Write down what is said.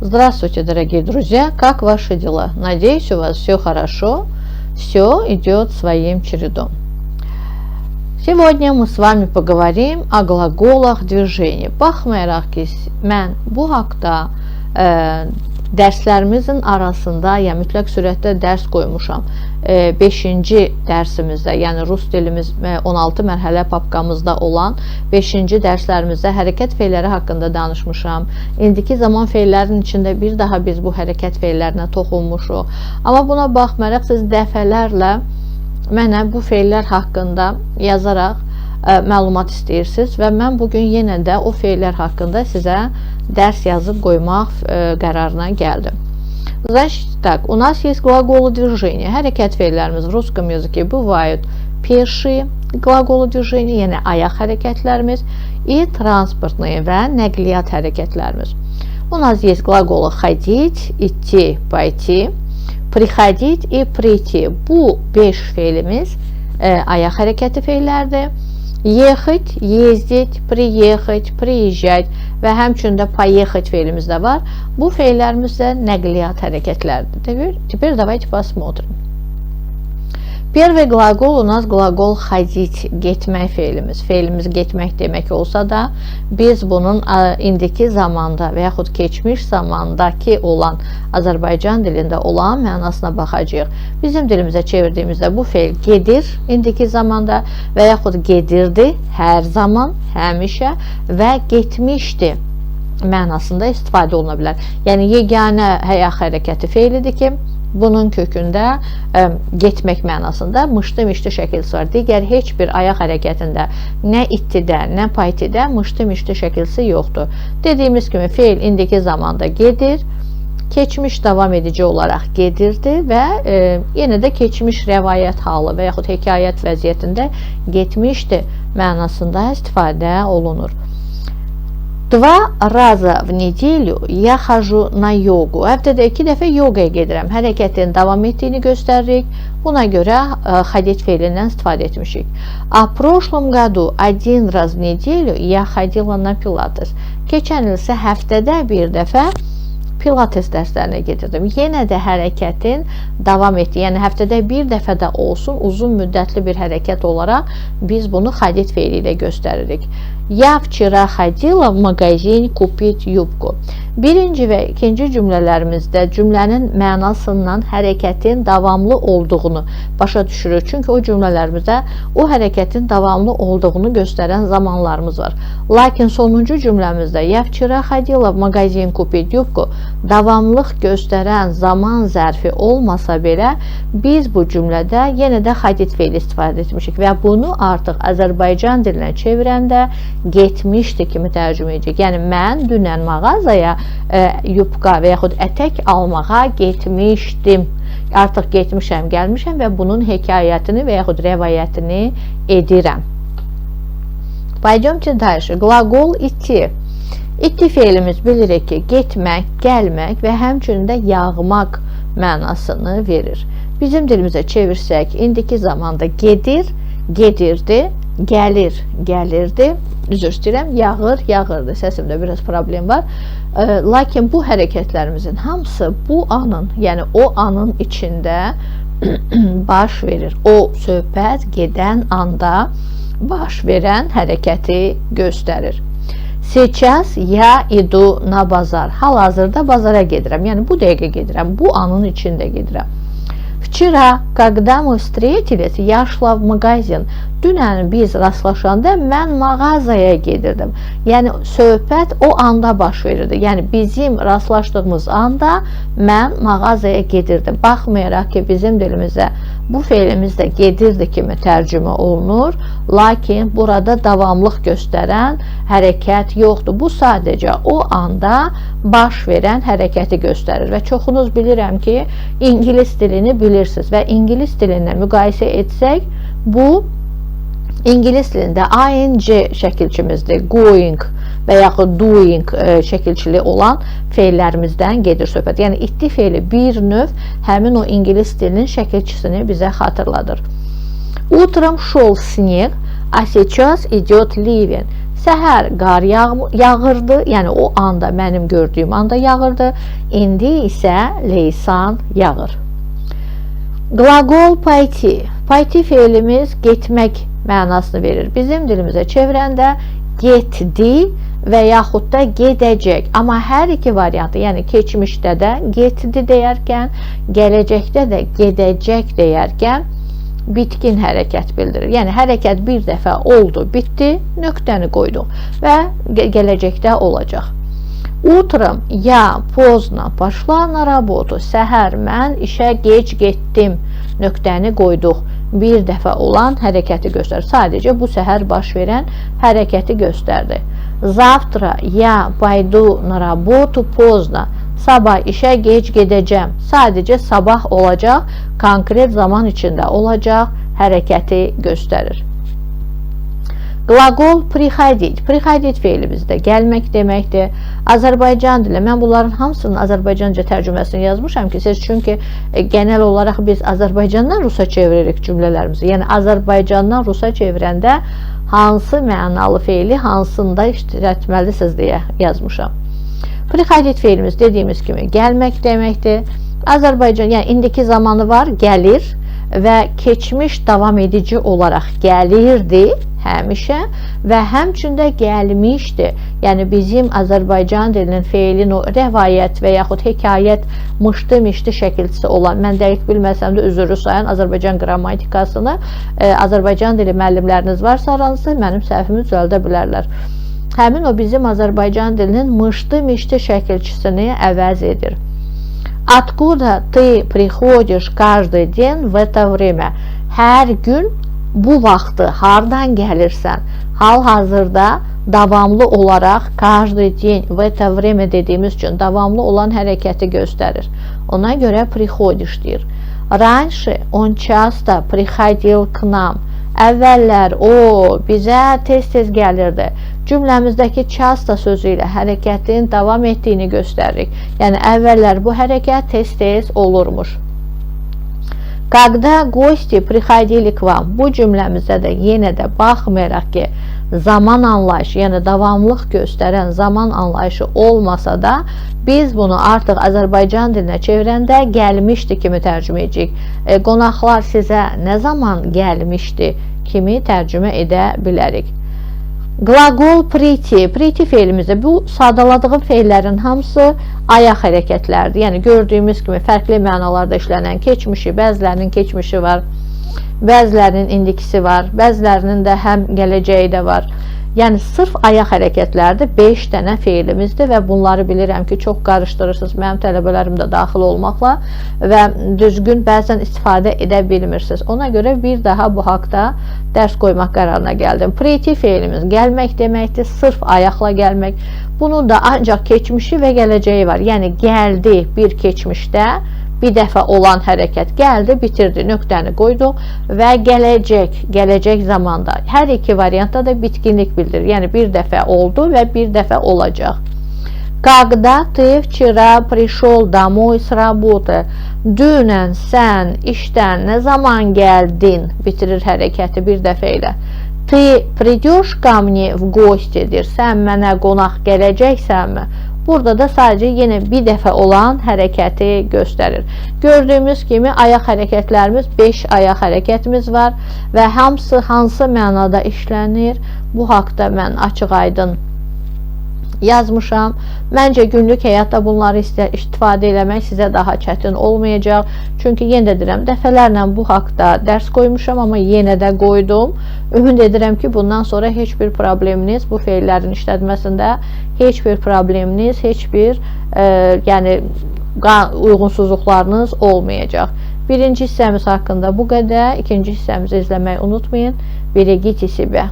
Здравствуйте, дорогие друзья! Как ваши дела? Надеюсь, у вас все хорошо, все идет своим чередом. Сегодня мы с вами поговорим о глаголах движения. Baxmayaraq ki, mən bu haqda dərslərimizin arasında, yəni mütləq surətdə dərs qoymuşam. 5-ci dərsimizdə, yəni rus dilimiz 16 mərhələ papkamızda olan 5-ci dərslərimizdə hərəkət feilləri haqqında danışmışam. İndiki zaman feillərin içində bir daha biz bu hərəkət feillərinə toxunmuşuq. Amma buna baxmayaraq siz dəfələrlə mənə bu feillər haqqında yazaraq məlumat istəyirsiniz və mən bugün yenə də o feillər haqqında sizə dərs yazıb qoymaq qərarına gəldim. Значит так, у нас есть глаголы движения. Hərəkət feillərimiz в русском языке бывают пешие глаголы движения, yəni ayaq hərəkətlərimiz, и транспортные və nəqliyyat hərəkətlərimiz. У нас есть глаголы ходить, идти, пойти, приходить и прийти. Bu 5 feilimiz ayaq hərəkəti feillərdir. Ехать, ездить, приехать, приезжать və həmçində поехать feilimiz də var. Bu feillərimiz də nəqliyyat hərəkətlərdir. Теперь давайте посмотрим. Первый глагол у нас глагол ходить, getmək feilimiz. Feilimiz getmək demək olsa da, biz bunun indiki zamanda və yaxud keçmiş zamandakı olan Azərbaycan dilində olan mənasına baxacağıq. Bizim dilimizə çevirdiyimizdə bu feil gedir indiki zamanda və yaxud gedirdi hər zaman, həmişə və getmişdi mənasında istifadə oluna bilər. Yəni yeganə ayaq hərəkəti feilidir ki, bunun kökündə getmək mənasında mışdı-mişdi şəkilsi var. Digər heç bir ayaq hərəkətində nə ittidə, nə paytidə mışdı-mişdi şəkilsi yoxdur. Dediyimiz kimi feil indiki zamanda gedir, keçmiş davam edici olaraq gedirdi və yenə də keçmiş rəvayət halı və yaxud hekayət vəziyyətində getmişdi mənasında istifadə olunur. 2 раза в неделю я хожу на йогу. Həftədə 2 dəfə yogaya gedirəm. Hərəkətin davam etdiyini göstəririk. Buna görə ходить feilindən istifadə etmişik. А в прошлом году 1 раз в неделю я ходила на пилатес. Keçən il isə həftədə bir dəfə pilates dərslərinə gedirdim. Yenə də hərəkətin davam etdiyi, yəni həftədə bir dəfə də olsun uzun müddətli bir hərəkət olaraq biz bunu ходить feili ilə göstəririk. Я вчера ходила в магазин купить юбку. Birinci və ikinci cümlələrimizdə cümlənin mənasından hərəkətin davamlı olduğunu başa düşürük. Çünki o cümlələrimizdə o hərəkətin davamlı olduğunu göstərən zamanlarımız var. Lakin sonuncu cümləmizdə я вчера ходила в магазин купить юбку davamlıq göstərən zaman zərfi olmasa belə biz bu cümlədə yenə də ходить feili istifadə etmişik və bunu artıq Azərbaycan dilinə çevirəndə getmişdi kimi tərcümə edəcək. Yəni mən dünən mağazaya yubka və yaxud ətək almağa getmişdim. Artıq getmişəm, gəlmişəm və bunun hekayətini və yaxud rəvayətini edirəm. Пойдемте дальше. Глагол идти. İtti feilimiz bilirik ki, getmək, gəlmək və həmçinin də yağmaq mənasını verir. Bizim dilimizə çevirsək, indiki zamanda gedir, gedirdi, gəlir, gəlirdi, üzr istəyirəm, yağır, yağırdı. Səsimdə biraz problem var. Lakin bu hərəkətlərimizin hamısı bu anın, yəni o anın içində baş verir. O söhbət gedən anda baş verən hərəkəti göstərir. Сейчас я иду на базар. Hal-hazırda bazara gedirəm. Yəni bu dəqiqə gedirəm, bu anın içində gedirəm. Вчера, когда мы встретились, я шла в магазин. Dünən biz rastlaşanda mən mağazaya gedirdim. Yəni söhbət o anda baş verirdi. Yəni bizim rastlaşdığımız anda mən mağazaya gedirdim. Baxmayaraq ki, bizim dilimizdə bu feilimiz də gedirdi kimi tərcümə olunur. Lakin burada davamlıq göstərən hərəkət yoxdur. Bu sadəcə o anda baş verən hərəkəti göstərir. Və çoxunuz bilirəm ki, İngilis dilini bilirsiniz və İngilis dilinlə müqayisə etsək, bu İngilis dilində ing şəkilçimizdir, going və yaxud doing şəkilçili olan feillərimizdən gedir söhbət. Yəni itdi feili bir növ həmin o İngilis dilinin şəkilçisini bizə xatırladır. Утром шел снег, а сейчас идет ливень. Səhər qar yağırdı, yəni o anda, mənim gördüyüm anda yağırdı. İndi isə leysan yağır. Qlaqol payти. Payти feilimiz getmək mənasını verir. Bizim dilimizə çevirəndə getdi və yaxud da gedəcək. Amma hər iki variantı, yəni keçmişdə də getdi deyərkən, gələcəkdə də gedəcək deyərkən bitkin hərəkət bildirir. Yəni hərəkət bir dəfə oldu, bitdi, nöqtəni qoyduq və gələcəkdə olacaq. Utrом я поздно пошла на работу. Səhər mən işə gec getdim. Nöqtəni qoyduq. Bir dəfə olan hərəkəti göstərir. Sadəcə bu səhər baş verən hərəkəti göstərdi. Завтра я пойду на работу поздно. Sabah işə gec gedəcəm. Sadəcə sabah olacaq, konkret zaman içində olacaq hərəkəti göstərir. Qlaqol приходить. Приходить feilimizdə gəlmək deməkdir. Azərbaycan dili. Mən bunların hamısının Azərbaycanca tərcüməsini yazmışam ki, siz çünki genel olaraq biz Azərbaycandan Rusa çeviririk cümlələrimizi. Yəni Azərbaycandan Rusa çevirəndə hansı mənalı feili hansında işlətməlisiniz deyə yazmışam. Приходить feilimiz dediyimiz kimi gəlmək deməkdir. Azərbaycan, yəni indiki zamanı var, gəlir və keçmiş davam edici olaraq gəlirdi həmişə və həmçində gəlmişdi. Yəni bizim Azərbaycan dilinin feilin o rəvayət və yaxud hekayət mışdı mişdi şəkilçisi olan, mən dəqiq bilməsəm də üzrlü sayan Azərbaycan qrammatikasını Azərbaycan dili müəllimləriniz varsa aranızda mənim səhvimi düzəldə bilərlər. Həmin o bizim Azərbaycan dilinin mışdı mişdi şəkilçisini əvəz edir. Откуда ты приходишь каждый день в это время? Hər gün bu vaxtı hardan gəlirsən? Hal-hazırda davamlı olaraq каждый день в это время dediyimiz üçün davamlı olan hərəkəti göstərir. Ona görə приходишь deyir. Раньше он часто приходил к нам. Əvvəllər o bizə tez-tez gəlirdi. Cümləmizdəki часто sözü ilə hərəkətin davam etdiyini göstəririk. Yəni əvvəllər bu hərəkət tez-tez olurmuş. Когда гости приходили к вам. Bu cümləmizdə də yenə də baxmayaraq ki, zaman anlayışı, yəni davamlıq göstərən zaman anlayışı olmasa da biz bunu artıq Azərbaycan dilinə çevirəndə gəlmişdi kimi tərcümə edəcəyik. Qonaqlar sizə nə zaman gəlmişdi kimi tərcümə edə bilərik. Qlaqol priti. Priti feilimizdə bu sadaladığım feillərin hamısı ayaq hərəkətlərdir. Yəni gördüyümüz kimi fərqli mənalarda işlənən keçmişi, bəzilərinin keçmişi var, bəzilərinin indikisi var, bəzilərinin də həm gələcəyi də var. Yəni sırf ayaq hərəkətlərdir, 5 dənə feilimizdir və bunları bilirəm ki, çox qarışdırırsınız, mənim tələbələrim də daxil olmaqla və düzgün bəzən istifadə edə bilmirsiniz. Ona görə bir daha bu haqda dərs qoymaq qərarına gəldim. Priti feilimiz gəlmək deməkdir, sırf ayaqla gəlmək. Bunun da ancaq keçmişi və gələcəyi var. Yəni gəldi bir keçmişdə, bir dəfə olan hərəkət gəldi, bitirdi, nöqtəni qoyduq və gələcək zamanda. Hər iki variantda da bitkinlik bildirir. Yəni bir dəfə oldu və bir dəfə olacaq. Когда ты вчера пришел домой с работы. Dünən sən işdən nə zaman gəldin? Bitirir hərəkəti bir dəfə ilə. Ты придешь ко мне в гости? Sən mənə qonaq gələcəksənmi? Burada da sadəcə yenə bir dəfə olan hərəkəti göstərir. Gördüyümüz kimi ayaq hərəkətlərimiz 5 ayaq hərəkətimiz var və hamısı hansı mənada işlənir? Bu haqda mən açıq-aydın yazmışam. Məncə günlük həyatda bunları istifadə eləmək sizə daha çətin olmayacaq. Çünki yenə də deyirəm, dəfələrlə bu haqda dərs qoymuşam, amma yenə də qoydum. Ümid edirəm ki, bundan sonra heç bir probleminiz bu feillərin işlətməsində heç bir probleminiz, heç bir yəni uyğunsuzluqlarınız olmayacaq. Birinci hissəmiz haqqında bu qədər. İkinci hissəmizi izləməyi unutmayın. Берегите себя.